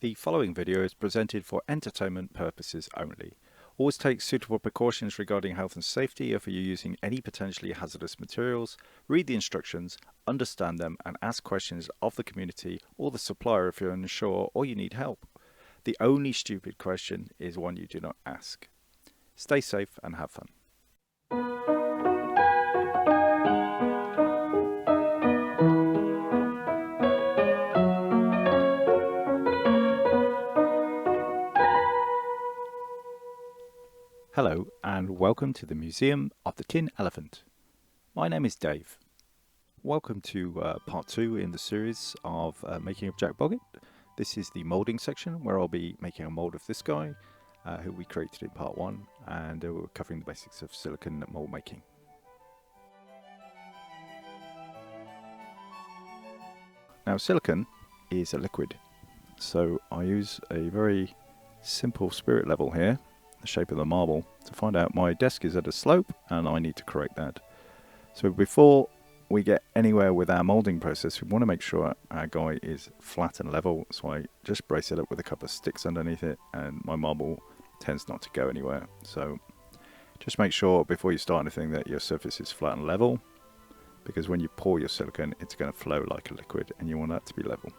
The following video is presented for entertainment purposes only. Always take suitable precautions regarding health and safety if you're using any potentially hazardous materials. Read the instructions, understand them, and ask questions of the community or the supplier if you're unsure or you need help. The only stupid question is one you do not ask. Stay safe and have fun. Hello and welcome to the Museum of the Tin Elephant. My name is Dave. Welcome to part 2 in the series of making of Jack Bogget. This is the moulding section where I'll be making a mould of this guy who we created in part 1, and we're covering the basics of silicone mould making. Now silicone is a liquid, so I use a very simple spirit level here, the shape of the marble, to find out my desk is at a slope and I need to correct that. So before we get anywhere with our moulding process, we want to make sure our guy is flat and level, so I just brace it up with a couple of sticks underneath it and my marble tends not to go anywhere. So just make sure before you start anything that your surface is flat and level, because when you pour your silicone it's going to flow like a liquid and you want that to be level.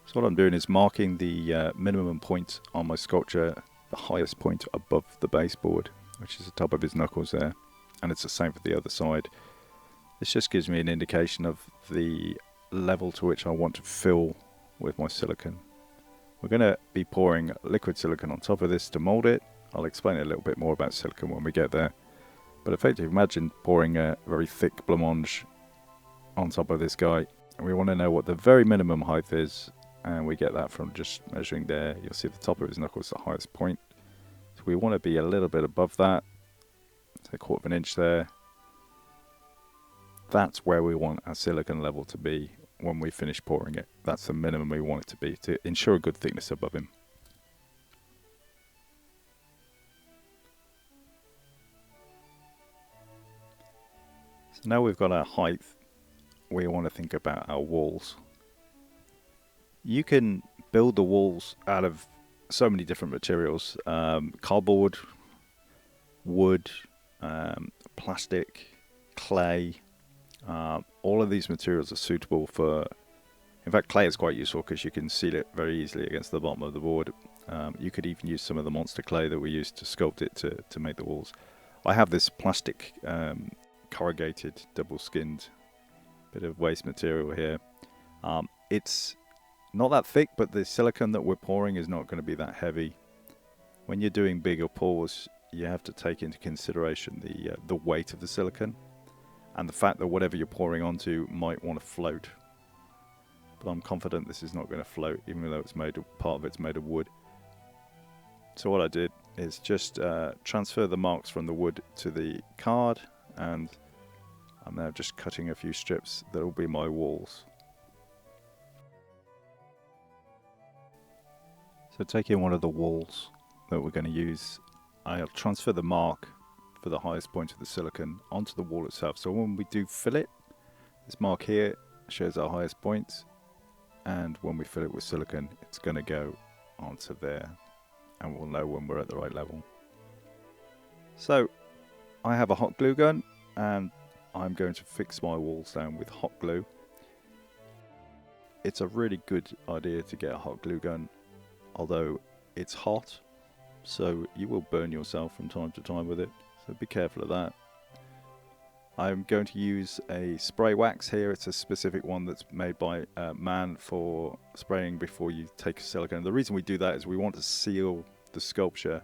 So what I'm doing is marking the minimum point on my sculpture, the highest point above the baseboard, which is the top of his knuckles there, and it's the same for the other side. This just gives me an indication of the level to which I want to fill with my silicone. We're going to be pouring liquid silicone on top of this to mould it. I'll explain a little bit more about silicone when we get there. But effectively, imagine pouring a very thick blancmange on top of this guy. And we want to know what the very minimum height is. And we get that from just measuring there. You'll see the top of his knuckle is the highest point. So we want to be a little bit above that. So a quarter of an inch there. That's where we want our silicone level to be when we finish pouring it. That's the minimum we want it to be to ensure a good thickness above him. So now we've got our height, we want to think about our walls. You can build the walls out of so many different materials, cardboard, wood, plastic, clay. All of these materials are suitable for, in fact clay is quite useful because you can seal it very easily against the bottom of the board. You could even use some of the monster clay that we used to sculpt it to make the walls. I have this plastic corrugated double skinned bit of waste material here. It's not that thick, but the silicone that we're pouring is not going to be that heavy. When you're doing bigger pours, you have to take into consideration the weight of the silicone and the fact that whatever you're pouring onto might want to float. But I'm confident this is not going to float, even though it's part of it's made of wood. So what I did is just transfer the marks from the wood to the card, and I'm now just cutting a few strips that will be my walls. So taking one of the walls that we're going to use, I'll transfer the mark for the highest point of the silicone onto the wall itself. So when we do fill it, this mark here shows our highest point, and when we fill it with silicone, it's going to go onto there, and we'll know when we're at the right level. So I have a hot glue gun, and I'm going to fix my walls down with hot glue. It's a really good idea to get a hot glue gun, although it's hot, so you will burn yourself from time to time with it, so be careful of that. I'm going to use a spray wax here. It's a specific one that's made by man for spraying before you take silicone. The reason we do that is we want to seal the sculpture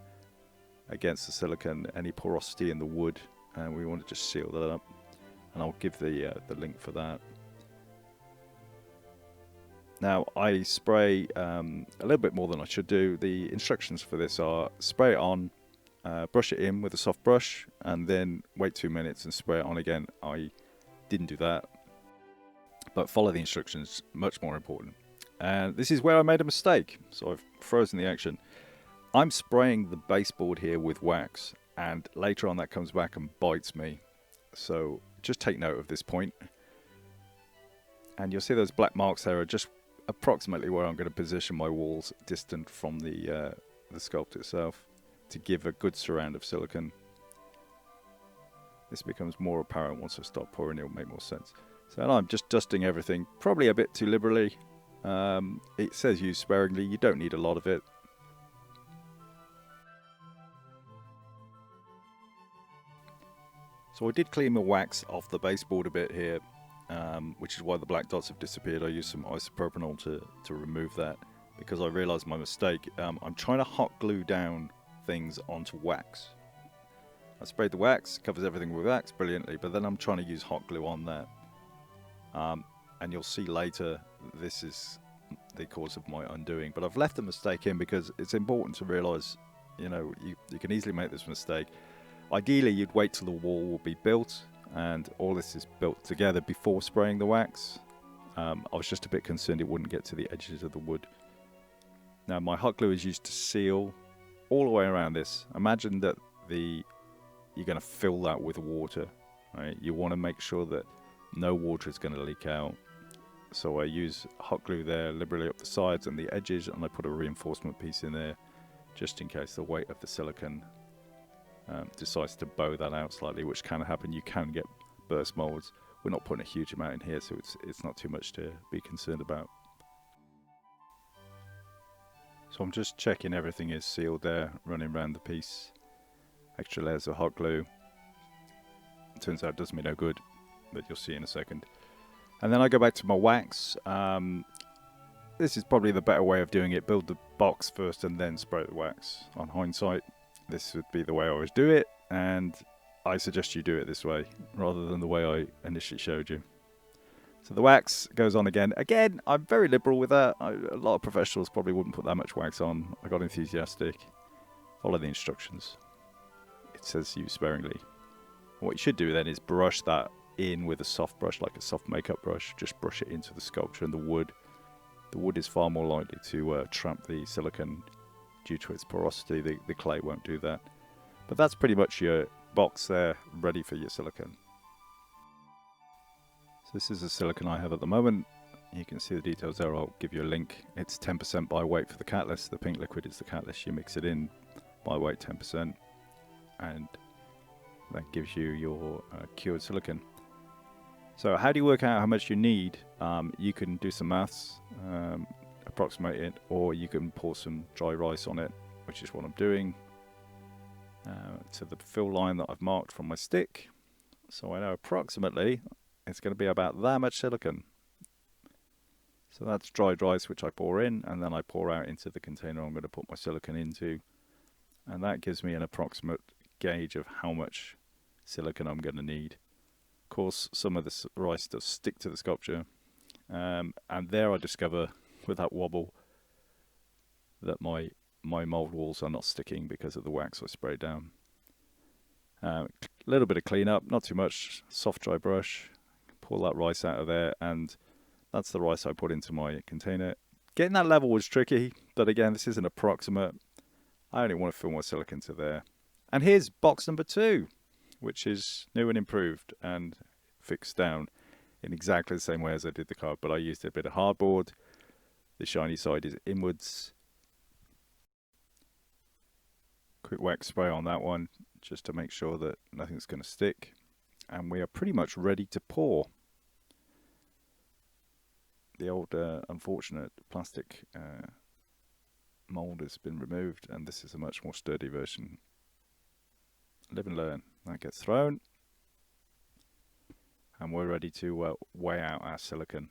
against the silicone, any porosity in the wood, and we want to just seal that up, and I'll give the link for that. Now I spray a little bit more than I should do. The instructions for this are spray it on, brush it in with a soft brush, and then wait 2 minutes and spray it on again. I didn't do that, but follow the instructions, much more important. And this is where I made a mistake, so I've frozen the action. I'm spraying the baseboard here with wax, and later on that comes back and bites me. So just take note of this point. And you'll see those black marks there are just approximately where I'm going to position my walls, distant from the sculpt itself, to give a good surround of silicone. This becomes more apparent once I start pouring, it'll make more sense. So now I'm just dusting everything, probably a bit too liberally. It says use sparingly, you don't need a lot of it. So I did clean the wax off the baseboard a bit here, which is why the black dots have disappeared. I used some isopropanol to remove that, because I realised my mistake. I'm trying to hot glue down things onto wax. I sprayed the wax, covers everything with wax brilliantly, but then I'm trying to use hot glue on that. And you'll see later, this is the cause of my undoing. But I've left the mistake in because it's important to realise, you know, you can easily make this mistake. Ideally, you'd wait till the wall will be built and all this is built together before spraying the wax. I was just a bit concerned it wouldn't get to the edges of the wood. Now, my hot glue is used to seal all the way around this. Imagine that you're going to fill that with water, right? You want to make sure that no water is going to leak out. So I use hot glue there liberally up the sides and the edges, and I put a reinforcement piece in there just in case the weight of the silicone decides to bow that out slightly, which can happen. You can get burst molds. We're not putting a huge amount in here, so it's not too much to be concerned about. So I'm just checking everything is sealed there, running around the piece. Extra layers of hot glue. It turns out it does me no good, but you'll see in a second. And then I go back to my wax. This is probably the better way of doing it. Build the box first and then spray the wax. On hindsight, this would be the way I always do it, and I suggest you do it this way rather than the way I initially showed you. So the wax goes on again. Again, I'm very liberal with that. A lot of professionals probably wouldn't put that much wax on. I got enthusiastic. Follow the instructions. It says use sparingly. What you should do then is brush that in with a soft brush, like a soft makeup brush. Just brush it into the sculpture and the wood. The wood is far more likely to trap the silicone due to its porosity. The clay won't do that. But that's pretty much your box there, ready for your silicone. So this is the silicone I have at the moment. You can see the details there. I'll give you a link. It's 10% by weight for the catalyst. The pink liquid is the catalyst. You mix it in by weight 10%, and that gives you your cured silicone. So how do you work out how much you need? You can do some maths, approximate it, or you can pour some dry rice on it, which is what I'm doing, to the fill line that I've marked from my stick. So I know approximately it's going to be about that much silicone. So that's dried rice, which I pour in, and then I pour out into the container I'm going to put my silicone into. And that gives me an approximate gauge of how much silicone I'm going to need. Of course, some of this rice does stick to the sculpture. And there I discover, with that wobble, that my mold walls are not sticking because of the wax I sprayed down. A little bit of cleanup, not too much. Soft dry brush, pull that rice out of there, and that's the rice I put into my container. Getting that level was tricky, but again, this is an approximate. I only want to fill my silicone to there. And here's box number 2, which is new and improved and fixed down in exactly the same way as I did the card, but I used a bit of hardboard. The shiny side is inwards. Quick wax spray on that one, just to make sure that nothing's going to stick. And we are pretty much ready to pour. The old unfortunate plastic mold has been removed, and this is a much more sturdy version. Live and learn. That gets thrown, and we're ready to weigh out our silicone.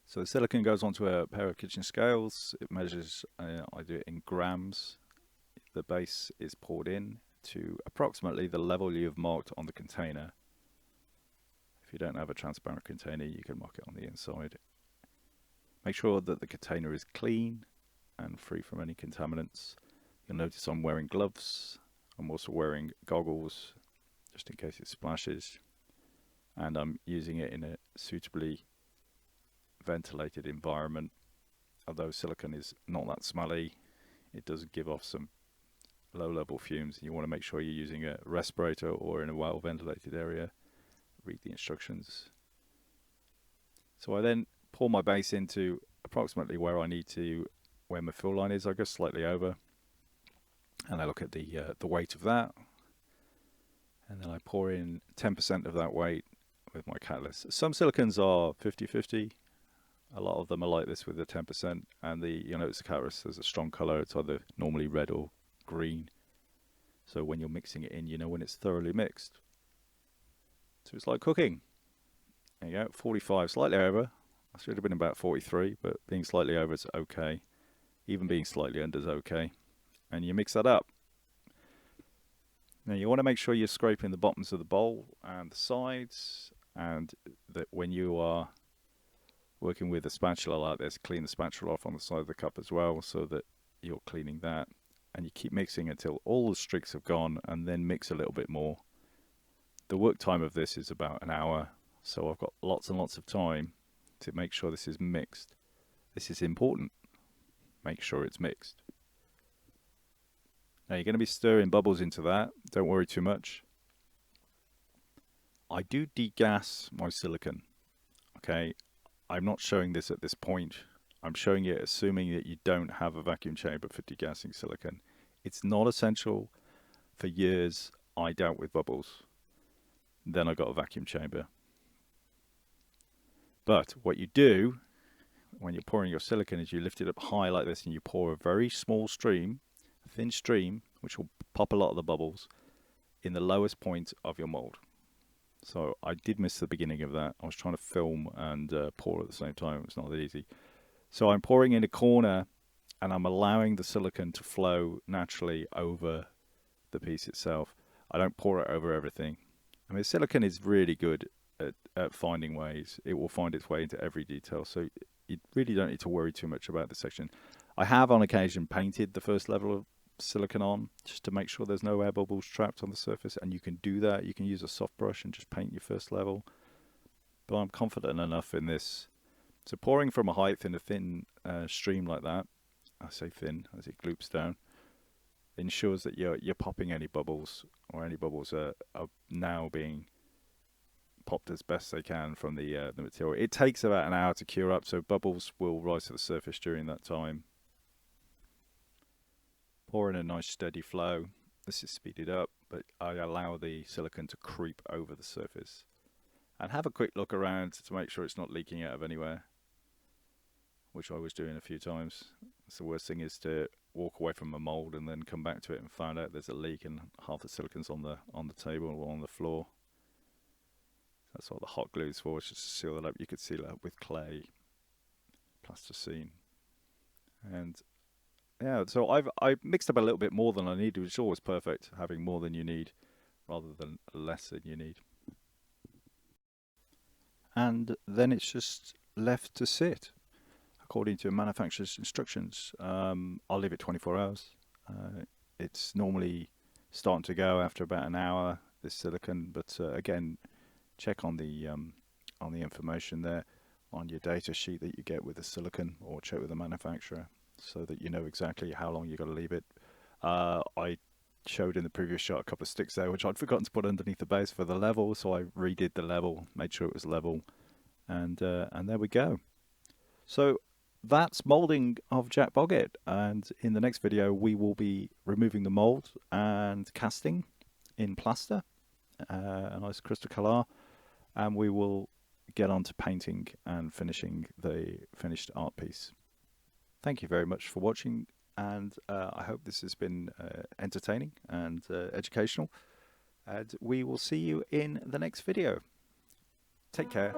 So the silicone goes onto a pair of kitchen scales. It measures, I do it in grams. The base is poured in to approximately the level you have marked on the container. If you don't have a transparent container, you can mark it on the inside. Make sure that the container is clean and free from any contaminants. You'll notice I'm wearing gloves. I'm also wearing goggles, just in case it splashes. And I'm using it in a suitably ventilated environment. Although silicone is not that smelly, it does give off some low-level fumes. You want to make sure you're using a respirator or in a well-ventilated area. Read the instructions. So I then pour my base into approximately where I need to, where my fill line is. I go slightly over, and I look at the weight of that, and then I pour in 10% of that weight with my catalyst. Some silicones are 50-50. A lot of them are like this with the 10%, and you'll notice the catalyst has a strong color. It's either normally red or green. So when you're mixing it in, you know when it's thoroughly mixed. So it's like cooking. There you go, 45, slightly over. I should have been about 43, but being slightly over is okay. Even being slightly under is okay. And you mix that up. Now you want to make sure you're scraping the bottoms of the bowl and the sides, and that when you are working with a spatula like this, clean the spatula off on the side of the cup as well, so that you're cleaning that. And you keep mixing until all the streaks have gone, and then mix a little bit more. The work time of this is about an hour, so I've got lots and lots of time to make sure this is mixed. This is important. Make sure it's mixed. Now you're going to be stirring bubbles into that. Don't worry too much. I do degas my silicone. Okay, I'm not showing this at this point. I'm showing it assuming that you don't have a vacuum chamber for degassing silicone. It's not essential. For years I dealt with bubbles. Then I got a vacuum chamber. But what you do when you're pouring your silicone is you lift it up high like this, and you pour a very small stream, a thin stream, which will pop a lot of the bubbles in the lowest point of your mold. So I did miss the beginning of that. I was trying to film and pour at the same time. It's not that easy. So I'm pouring in a corner, and I'm allowing the silicone to flow naturally over the piece itself. I don't pour it over everything. I mean, silicone is really good at finding ways. It will find its way into every detail. So you really don't need to worry too much about this section. I have on occasion painted the first level of silicone on, just to make sure there's no air bubbles trapped on the surface, and you can do that. You can use a soft brush and just paint your first level. But I'm confident enough in this. So pouring from a height in a thin stream like that, I say thin as it gloops down, ensures that you're popping any bubbles, or any bubbles are now being popped as best they can from the material. It takes about an hour to cure up, so bubbles will rise to the surface during that time. Pour in a nice steady flow. This is speeded up, but I allow the silicone to creep over the surface. And have a quick look around to make sure it's not leaking out of anywhere, which I was doing a few times. That's the worst thing, is to walk away from a mold and then come back to it and find out there's a leak and half the silicone's on the table or on the floor. That's what the hot glue is for, just to seal it up. You could seal it up with clay, plasticine. And yeah, so I mixed up a little bit more than I needed, which is always perfect, having more than you need rather than less than you need. And then it's just left to sit according to manufacturer's instructions. I'll leave it 24 hours. It's normally starting to go after about an hour, this silicone, but again, check on the information there on your data sheet that you get with the silicone, or check with the manufacturer so that you know exactly how long you've got to leave it. I showed in the previous shot a couple of sticks there which I'd forgotten to put underneath the base for the level, so I redid the level, made sure it was level, and there we go. So that's molding of Jack Bogget, and in the next video we will be removing the mold and casting in plaster, a nice crystal colour, and we will get on to painting and finishing the finished art piece. Thank you very much for watching, and I hope this has been entertaining and educational, and we will see you in the next video. Take care.